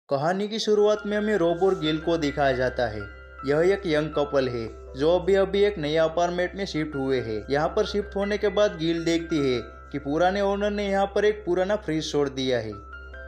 कहानी की शुरुआत में हमें रॉब और गिल को दिखाया जाता है। यह एक यंग कपल है जो अभी अभी एक नए अपार्टमेंट में शिफ्ट हुए हैं। यहाँ पर शिफ्ट होने के बाद गिल देखती है कि पुराने ओनर ने यहाँ पर एक पुराना फ्रिज छोड़ दिया है।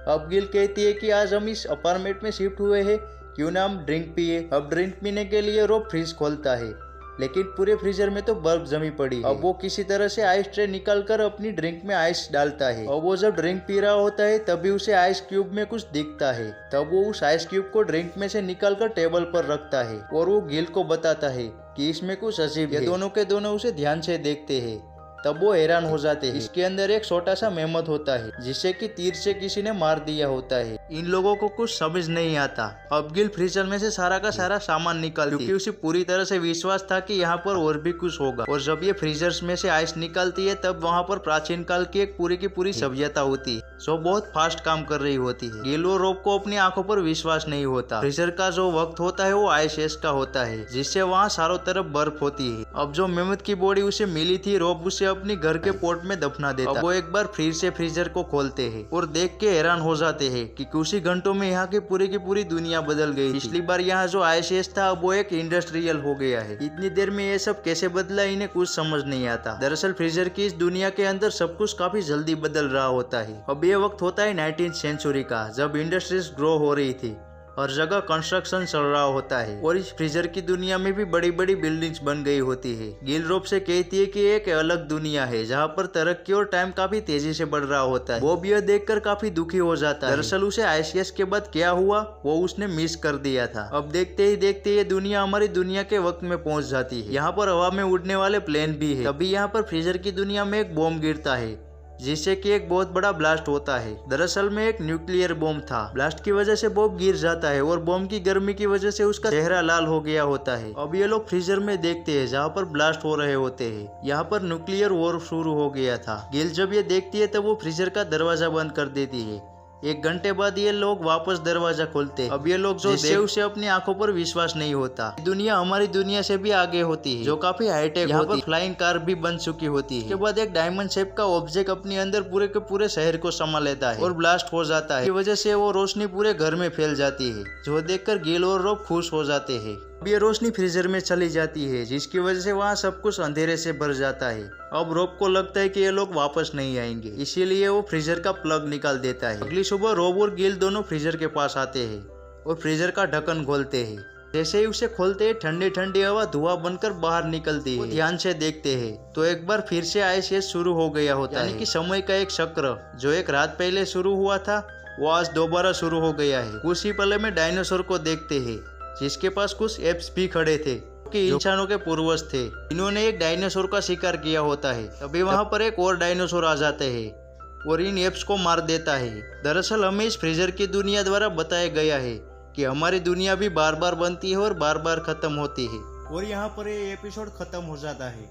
अब गिल कहती है कि आज हम इस अपार्टमेंट में शिफ्ट हुए हैं, क्यों ना हम ड्रिंक पिए। अब ड्रिंक पीने के लिए रॉब फ्रिज खोलता है, लेकिन पूरे फ्रीजर में तो बर्फ जमी पड़ी है। अब वो किसी तरह से आइस ट्रे निकाल कर अपनी ड्रिंक में आइस डालता है और वो जब ड्रिंक पी रहा होता है तभी उसे आइस क्यूब में कुछ दिखता है। तब वो उस आइस क्यूब को ड्रिंक में से निकाल कर टेबल पर रखता है और वो गिल को बताता है कि इसमें कुछ अजीब है। दोनों के दोनों उसे ध्यान से देखते हैं। तब वो हैरान हो जाते हैं। इसके अंदर एक छोटा सा मेहमत होता है जिसे कि तीर से किसी ने मार दिया होता है। इन लोगों को कुछ समझ नहीं आता। अब गिल फ्रीजर में से सारा का सारा सामान निकालती, क्योंकि उसे पूरी तरह से विश्वास था कि यहाँ पर और भी कुछ होगा। और जब ये फ्रीजर्स में से आइस निकालती है तब वहाँ पर प्राचीन काल की एक पूरी की पूरी सभ्यता होती है जो बहुत फास्ट काम कर रही होती है। गिल और रॉब को अपनी आंखों पर विश्वास नहीं होता। फ्रीजर का जो वक्त होता है वो आइस एज का होता है, जिससे वहाँ चारों तरफ बर्फ होती है। अब जो मेहमत की बॉडी उसे मिली थी, रॉब उसे अपनी घर के पोर्ट में दफना देता। अब वो एक बार फिर से फ्रीजर को खोलते हैं और देख के हैरान हो जाते हैं कि कुछ ही घंटों में यहाँ की पूरी दुनिया बदल गई। पिछली बार यहाँ जो आइस एज था अब वो एक इंडस्ट्रियल हो गया है। इतनी देर में ये सब कैसे बदला इन्हें कुछ समझ नहीं आता। दरअसल फ्रीजर की इस दुनिया के अंदर सब कुछ काफी जल्दी बदल रहा होता है। अब ये वक्त होता है 19th सेंचुरी का, जब इंडस्ट्रीज ग्रो हो रही थी और जगह कंस्ट्रक्शन चल रहा होता है और इस फ्रीजर की दुनिया में भी बड़ी बड़ी बिल्डिंग्स बन गई होती है। गिल रॉब से कहती है कि एक अलग दुनिया है जहाँ पर तरक्की और टाइम काफी तेजी से बढ़ रहा होता है। वो यह देखकर काफी दुखी हो जाता है। दरअसल उसे आईसीएस के बाद क्या हुआ वो उसने मिस कर दिया था। अब देखते ही देखते ये दुनिया हमारी दुनिया के वक्त में पहुंच जाती है। यहाँ पर हवा में उड़ने वाले प्लेन भी है। तभी यहाँ पर फ्रीजर की दुनिया में एक बॉम्ब गिरता है जिससे कि एक बहुत बड़ा ब्लास्ट होता है। दरअसल में एक न्यूक्लियर बॉम्ब था। ब्लास्ट की वजह से बॉम्ब गिर जाता है और बॉम्ब की गर्मी की वजह से उसका चेहरा लाल हो गया होता है। अब ये लोग फ्रीजर में देखते हैं जहाँ पर ब्लास्ट हो रहे होते हैं। यहाँ पर न्यूक्लियर वॉर शुरू हो गया था। गिल जब ये देखती है तब वो फ्रीजर का दरवाजा बंद कर देती है। एक घंटे बाद ये लोग वापस दरवाजा खोलते हैं। अब ये लोग जो उसे अपनी आंखों पर विश्वास नहीं होता। दुनिया हमारी दुनिया से भी आगे होती है, जो काफी हाईटेक होती है। फ्लाइंग कार भी बन चुकी होती है। इसके बाद एक डायमंड शेप का ऑब्जेक्ट अपने अंदर पूरे के पूरे शहर को समा लेता है और ब्लास्ट हो जाता है। इस वजह से वो रोशनी पूरे घर में फैल जाती है, जो देखकर गिल और रॉब खुश हो जाते हैं। अब ये रोशनी फ्रीजर में चली जाती है, जिसकी वजह से वहाँ सब कुछ अंधेरे से भर जाता है। अब रॉब को लगता है कि ये लोग वापस नहीं आएंगे, इसीलिए वो फ्रीजर का प्लग निकाल देता है। अगली सुबह रॉब और गिल दोनों फ्रीजर के पास आते हैं और फ्रीजर का ढक्कन खोलते हैं। जैसे ही उसे खोलते हैं ठंडी ठंडी हवा धुआं बनकर बाहर निकलती है। ध्यान से देखते हैं तो एक बार फिर से आइस एज शुरू हो गया होता है। यानी कि समय का एक चक्र जो एक रात पहले शुरू हुआ था वो आज दोबारा शुरू हो गया है। कुछ ही पल में डायनासोर को देखते हैं जिसके पास कुछ एप्स भी खड़े थे कि इंसानों के पूर्वज थे। इन्होंने एक डायनासोर का शिकार किया होता है। तभी वहाँ पर एक और डायनासोर आ जाते हैं और इन एप्स को मार देता है। दरअसल हमें इस फ्रीजर की दुनिया द्वारा बताया गया है कि हमारी दुनिया भी बार बार बनती है और बार बार खत्म होती है। और यहाँ पर ये एपिसोड खत्म हो जाता है।